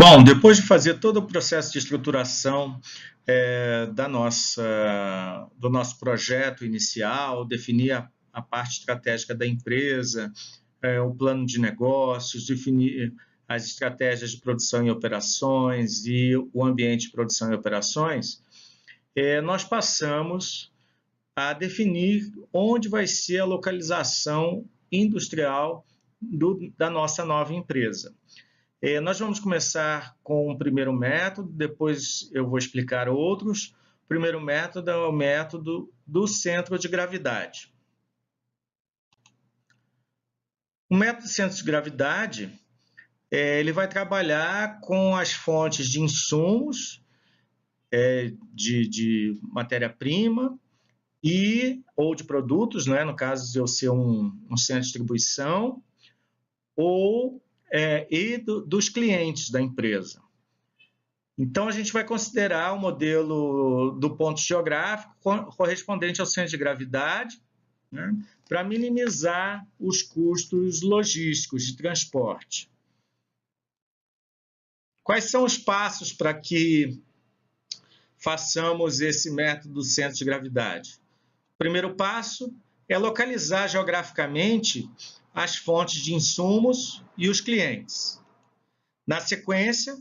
Bom, depois de fazer todo o processo de estruturação do nosso projeto inicial, definir a parte estratégica da empresa, o plano de negócios, definir as estratégias de produção e operações e o ambiente de produção e operações, nós passamos a definir onde vai ser a localização industrial da nossa nova empresa. Nós vamos começar com o primeiro método, depois eu vou explicar outros. O primeiro método é o método do centro de gravidade. O método do centro de gravidade, ele vai trabalhar com as fontes de insumos, de matéria-prima ou de produtos, né? No caso de eu ser um centro de distribuição, dos clientes da empresa. Então, a gente vai considerar o modelo do ponto geográfico correspondente ao centro de gravidade, né, para minimizar os custos logísticos de transporte. Quais são os passos para que façamos esse método do centro de gravidade? O primeiro passo é localizar geograficamente as fontes de insumos e os clientes. Na sequência,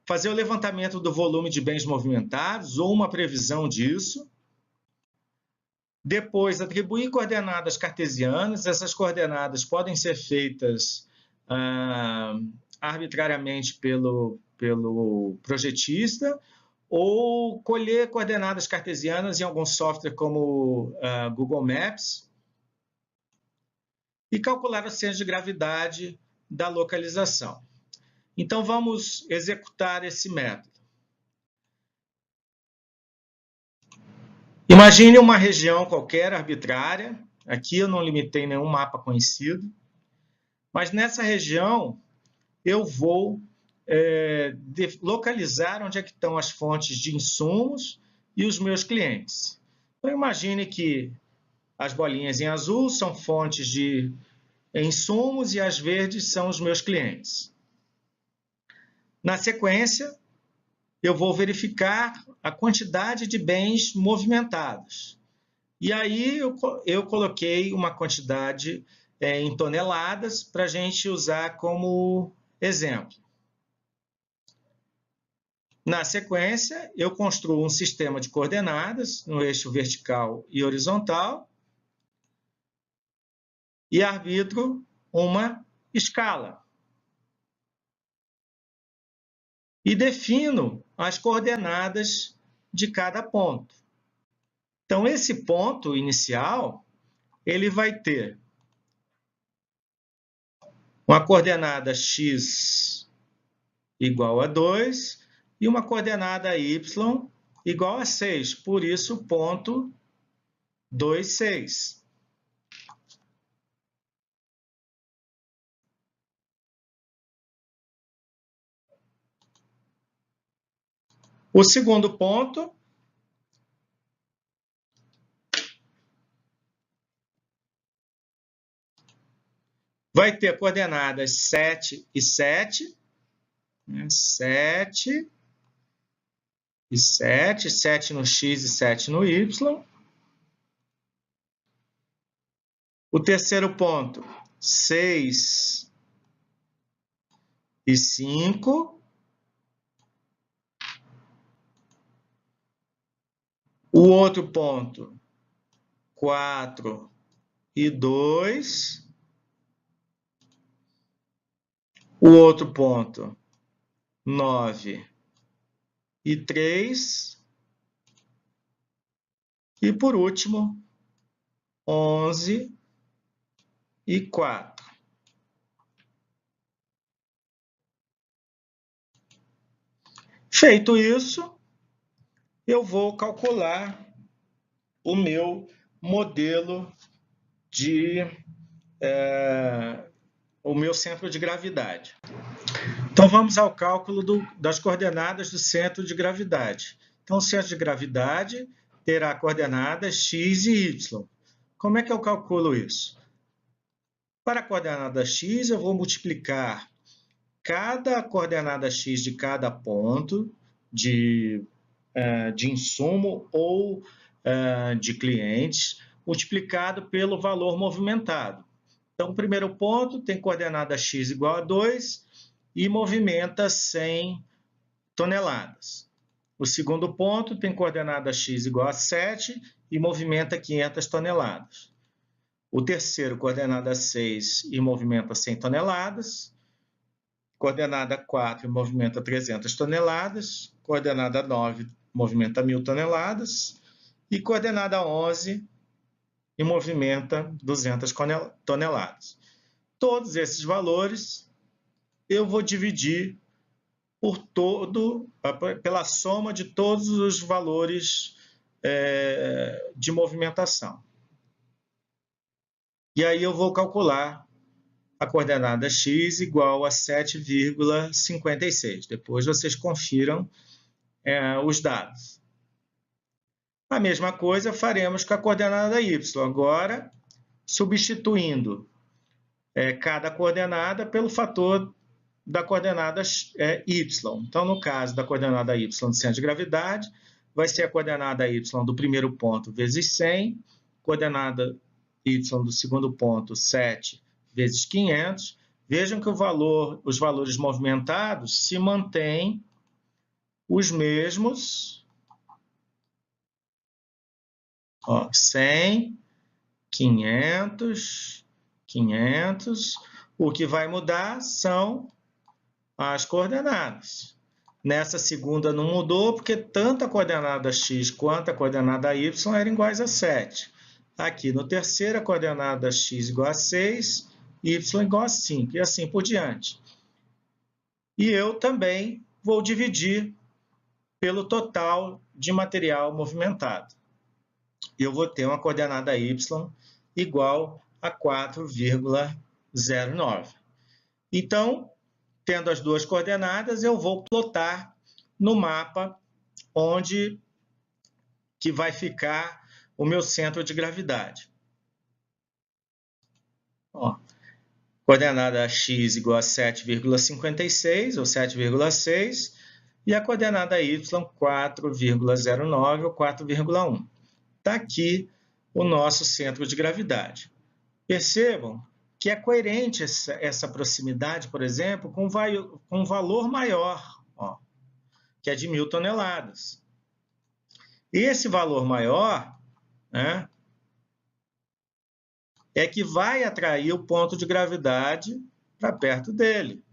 fazer o levantamento do volume de bens movimentados ou uma previsão disso. Depois, atribuir coordenadas cartesianas. Essas coordenadas podem ser feitas arbitrariamente pelo projetista ou colher coordenadas cartesianas em algum software como Google Maps e calcular o centro de gravidade da localização. Então, vamos executar esse método. Imagine uma região qualquer arbitrária. Aqui eu não limitei nenhum mapa conhecido. Mas nessa região, eu vou localizar onde é que estão as fontes de insumos e os meus clientes. Então, imagine que as bolinhas em azul são fontes de insumos e as verdes são os meus clientes. Na sequência, eu vou verificar a quantidade de bens movimentados. E aí eu coloquei uma quantidade em toneladas para a gente usar como exemplo. Na sequência, eu construo um sistema de coordenadas no eixo vertical e horizontal e arbitro uma escala. E defino as coordenadas de cada ponto. Então, esse ponto inicial, ele vai ter uma coordenada x igual a 2 e uma coordenada y igual a 6. Por isso, ponto 2, 6. O segundo ponto vai ter coordenadas 7 e 7. 7 e 7, 7 no x e 7 no y. O terceiro ponto, 6 e 5. O outro ponto, 4 e 2. O outro ponto, 9 e 3. E, por último, 11 e 4. Feito isso, eu vou calcular o meu modelo o meu centro de gravidade. Então, vamos ao cálculo das coordenadas do centro de gravidade. Então, o centro de gravidade terá coordenadas x e y. Como é que eu calculo isso? Para a coordenada x, eu vou multiplicar cada coordenada x de cada ponto de insumo ou de clientes, multiplicado pelo valor movimentado. Então, o primeiro ponto tem coordenada x igual a 2 e movimenta 100 toneladas. O segundo ponto tem coordenada x igual a 7 e movimenta 500 toneladas. O terceiro, coordenada 6 e movimenta 100 toneladas. Coordenada 4 e movimenta 300 toneladas. Coordenada 9 movimenta 1.000 toneladas. E coordenada 11 e movimenta 200 toneladas. Todos esses valores eu vou dividir pela soma de todos os valores de movimentação. E aí eu vou calcular a coordenada x igual a 7,56. Depois vocês confiram os dados. A mesma coisa faremos com a coordenada y. Agora, substituindo cada coordenada pelo fator da coordenada y. Então, no caso da coordenada y do centro de gravidade, vai ser a coordenada y do primeiro ponto vezes 100, coordenada y do segundo ponto, 7 vezes 500. Vejam que os valores movimentados se mantêm os mesmos. 100, 500, 500. O que vai mudar são as coordenadas. Nessa segunda não mudou, porque tanto a coordenada x quanto a coordenada y eram iguais a 7. Aqui no terceiro, a coordenada x igual a 6, y igual a 5, e assim por diante. E eu também vou dividir pelo total de material movimentado. Eu vou ter uma coordenada y igual a 4,09. Então, tendo as duas coordenadas, eu vou plotar no mapa onde que vai ficar o meu centro de gravidade. Coordenada x igual a 7,56 ou 7,6 e a coordenada y 4,09 ou 4,1. Está aqui o nosso centro de gravidade. Percebam que é coerente essa proximidade, por exemplo, com um valor maior, que é de 1.000 toneladas. Esse valor maior, né, é que vai atrair o ponto de gravidade para perto dele,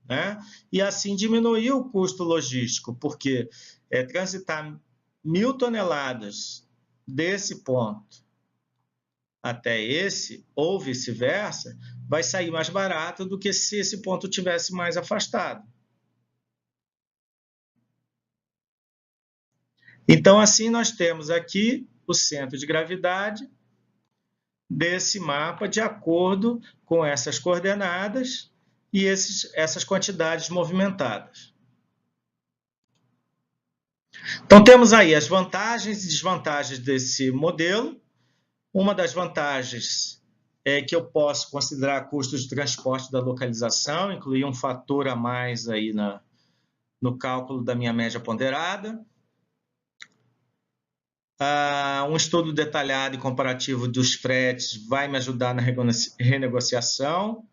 né? E assim diminuir o custo logístico, porque transitar 1.000 toneladas desse ponto até esse, ou vice-versa, vai sair mais barato do que se esse ponto tivesse mais afastado. Então, assim, nós temos aqui o centro de gravidade desse mapa de acordo com essas coordenadas e essas quantidades movimentadas. Então, temos aí as vantagens e desvantagens desse modelo. Uma das vantagens é que eu posso considerar custos de transporte da localização, incluir um fator a mais aí no cálculo da minha média ponderada. Um estudo detalhado e comparativo dos fretes vai me ajudar na renegociação.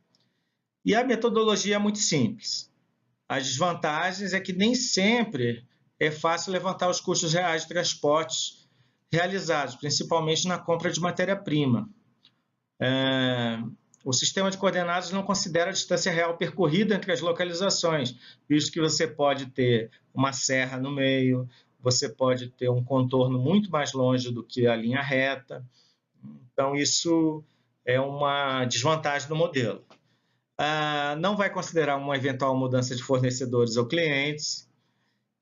E a metodologia é muito simples. As desvantagens é que nem sempre é fácil levantar os custos reais de transporte realizados, principalmente na compra de matéria-prima. O sistema de coordenadas não considera a distância real percorrida entre as localizações, visto que você pode ter uma serra no meio, você pode ter um contorno muito mais longe do que a linha reta. Então, isso é uma desvantagem do modelo. Não vai considerar uma eventual mudança de fornecedores ou clientes.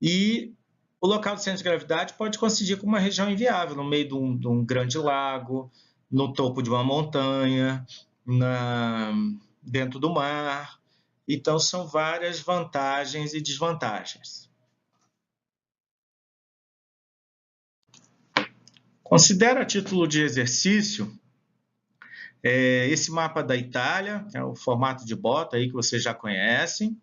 E o local do centro de gravidade pode coincidir com uma região inviável, no meio de um grande lago, no topo de uma montanha, dentro do mar. Então, são várias vantagens e desvantagens. Considero a título de exercício esse mapa da Itália, é o formato de bota aí que vocês já conhecem.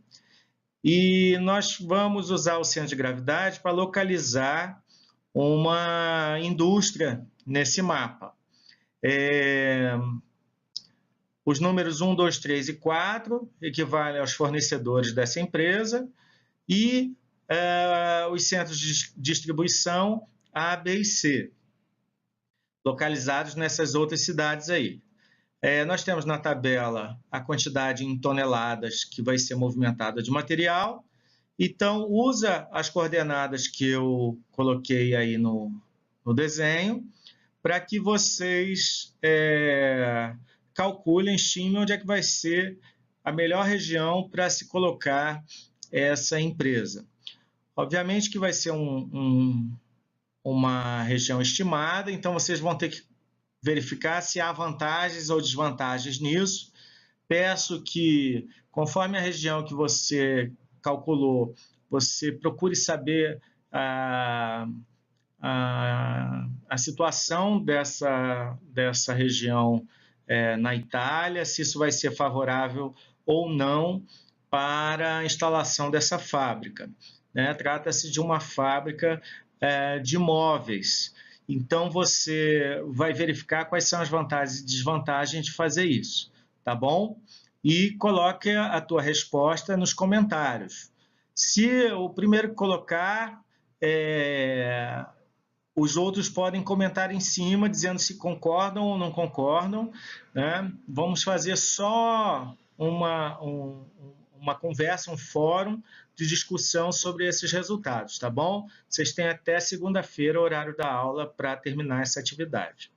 E nós vamos usar o centro de gravidade para localizar uma indústria nesse mapa. Os números 1, 2, 3 e 4 equivalem aos fornecedores dessa empresa e os centros de distribuição A, B e C, localizados nessas outras cidades aí. Nós temos na tabela a quantidade em toneladas que vai ser movimentada de material. Então, usa as coordenadas que eu coloquei aí no desenho para que vocês calculem, estimem onde é que vai ser a melhor região para se colocar essa empresa. Obviamente que vai ser uma região estimada, então vocês vão ter que verificar se há vantagens ou desvantagens nisso. Peço que, conforme a região que você calculou, você procure saber a situação dessa região na Itália, se isso vai ser favorável ou não para a instalação dessa fábrica. Trata-se de uma fábrica de móveis. Então, você vai verificar quais são as vantagens e desvantagens de fazer isso, tá bom? E coloque a tua resposta nos comentários. Se o primeiro que colocar, os outros podem comentar em cima, dizendo se concordam ou não concordam. Vamos fazer só uma conversa, um fórum de discussão sobre esses resultados, tá bom? Vocês têm até segunda-feira, horário da aula, para terminar essa atividade.